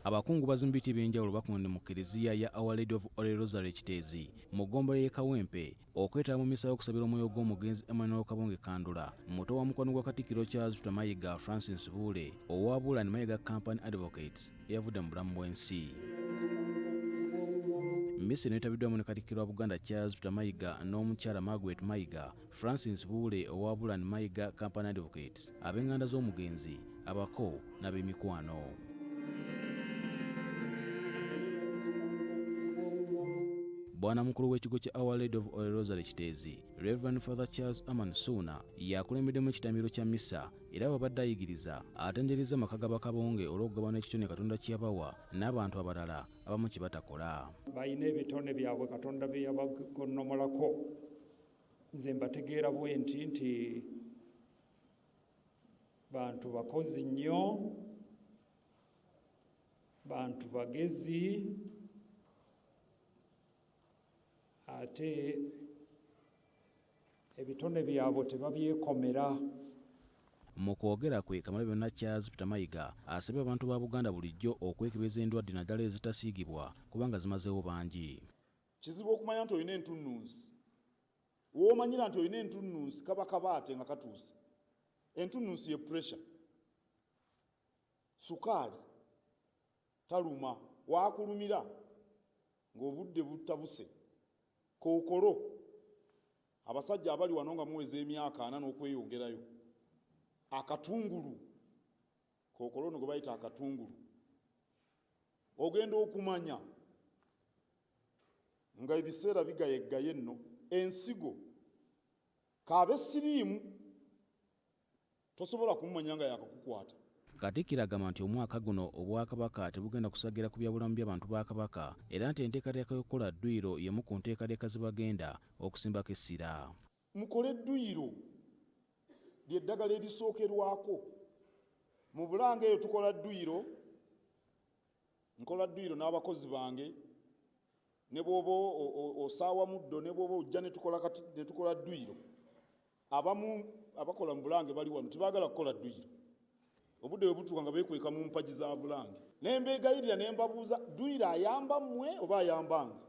Abakungu bazimba biti b'enjawulo bakunde mu Kiriziya ya Our Lady of Holy Rosary Kiteezi mu ggombolola y'e Kawempe okwetaba mu misa y'okusabira omwoyo gw'omugenzi Emmanuel Kabonge Kandula, muto wa mukwano gwa Katikkiro Charles Mayiga Francis Buule owa Bulan Mayiga Company Advocates eyavudde mu bulamu bw'ensi. Misi n'etabiddwamu ne Katikkiro wa Buganda Charles Mayiga n'omukyala Margaret Mayiga, Francis Buule owa Bulan Mayiga Company Advocates, ab'enganda z'omugenzi, abako n'ab'emikwano. Bwana mukulu w'ekigo kya Our Lady of Holy Rosary Kiteezi, Reverend Father Charles Suna, yakulembeddemu ekitambiro kya misa era babadde ayigiriza atendereza amaka ga Kabonge olw'okugabana ekitone Katonda kye yabawa n'abantu abalala abamu kye batakola. Balina ebitone byabwe Katonda bye yabagonnomolako. Nze mbategeera bwe nti bantu bakozi nnyo, bantu bagezi, ate ebitone byabwe tebabyekomera. Mu kwogera kwe, Kamalabyonna Charles Mayiga asabye abantu ba Buganda bulijjo okwekebeza endwadde naddala ezitasiigibwa kubanga zimazeewo bangi. Kizibu okumanya nti olina entunnunsi. W'omanyira nti olina entunnunsi kaba kabaate nga katuuse. Entunnunsi ye pressure. Sukaali taluma waakulumira ng'obudde butabuse. Kookolo abasajja abali wano nga muweza emyaka 4 n'okweyongerayo. Akatungulu kookolo no gwe bayita akatungulu ogenda okumanya nga ebiseera bigayeggaye nno ensigo kaabe siriimu tosobola kumumanya nga yakakukwata. Katikkiro agamba nti omwaka guno Obwakabaka tebugenda kusagira ku byabulamu by'abantu ba Kabaka era nti enteekateeka y'okukola dduyiro y'emu ku nteekateeka ze bagenda okusimbako essira. Mukole dduyiro ly'eddagala erisookerwako. Mu Bulange eyo tukola dduyiro, nkola dduyiro n'abakozi bange, ne bw'oba osaawa muddo ne bw'oba ojja ne tukola dduyiro. Abamu abakola mu Bulange bali wano tebaagala kukola dduyiro. Obudde bwe butuuka nga beekweka mu mpagi za Bulange. Ne mbeegayirira ne mbabuuza, dduyiro ayamba mmwe oba ayamba nze?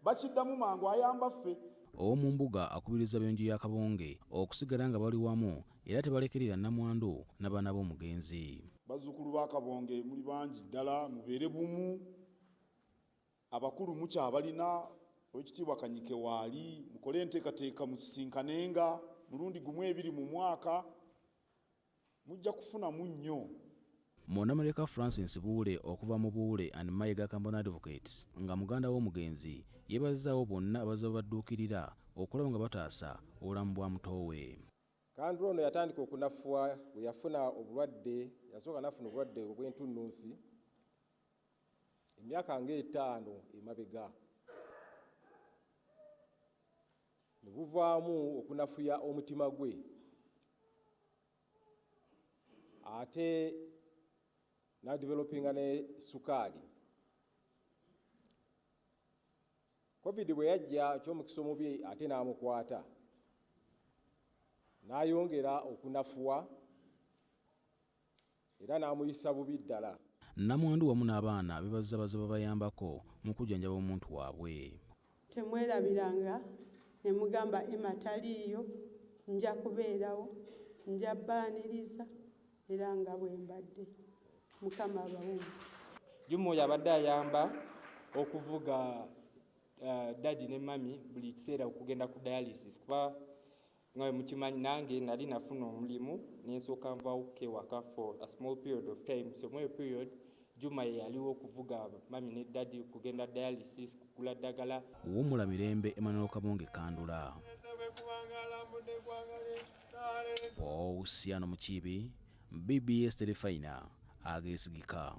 Bakiddamu mangu ayamba ffe. Ow'omu mbuga akubiriza benju ya Kabonge okusigala nga bali wamu era tebalekerera nnamwandu n'abaana b'omugenzi. Bazzukulu ba Kabonge muli bangi ddala, mubeere bumu. Abakulu mukyabalina, Oweekitiibwa Kanyike waali, mukole enteekateeka musisinkanenga mulundi gumu 2 mu mwaka, mujja kufunamu nnyo. Munnamerika Francis Buule okuva mu Buule and Mayiga Company Advocates nga muganda w'omugenzi yeebazizaawo bonna abazze badduukirira okulaba nga bataasa obulamu bwa muto we. Kandula ono yatandika okunafuwa bwe yafuna obulwadde, yasooka nafuna obulwadde obw'entunnunsi emyaka nga 5 emabega. Ne buvaamu okunafuya omutima gwe. Ate na developinga ne sukaali. Covid bwe yajja ky'omukisa omubi ate n'amukwata. N'ayongera okunafuwa era n'amuyisa bubi ddala. Nnamwandu wamu n'abaana beebazizza bazze babayambako mu kujjanjaba omuntu waabwe. Temwerabiranga ne mugamba Emma taliiyo, nja kubeerawo, nja bbaaniriza era nga bwe mbadde. Mukama abawumisa. Juma yabadde ayamba okuvuga daddy ne mami buli kiseera okugenda ku dialysis kuba nga mukimanyi nange nali nafuna omulimu n'ensooka nvaawo kewaka for a small period of time. So muri period Juma yaliwo okuvuga mami ne daddy kugenda dialysis kugula ddagala. Wumula mirembe Emmanuel Kabonge Kandula. Osiano Mukibi, BBS Telefina, ageesigika.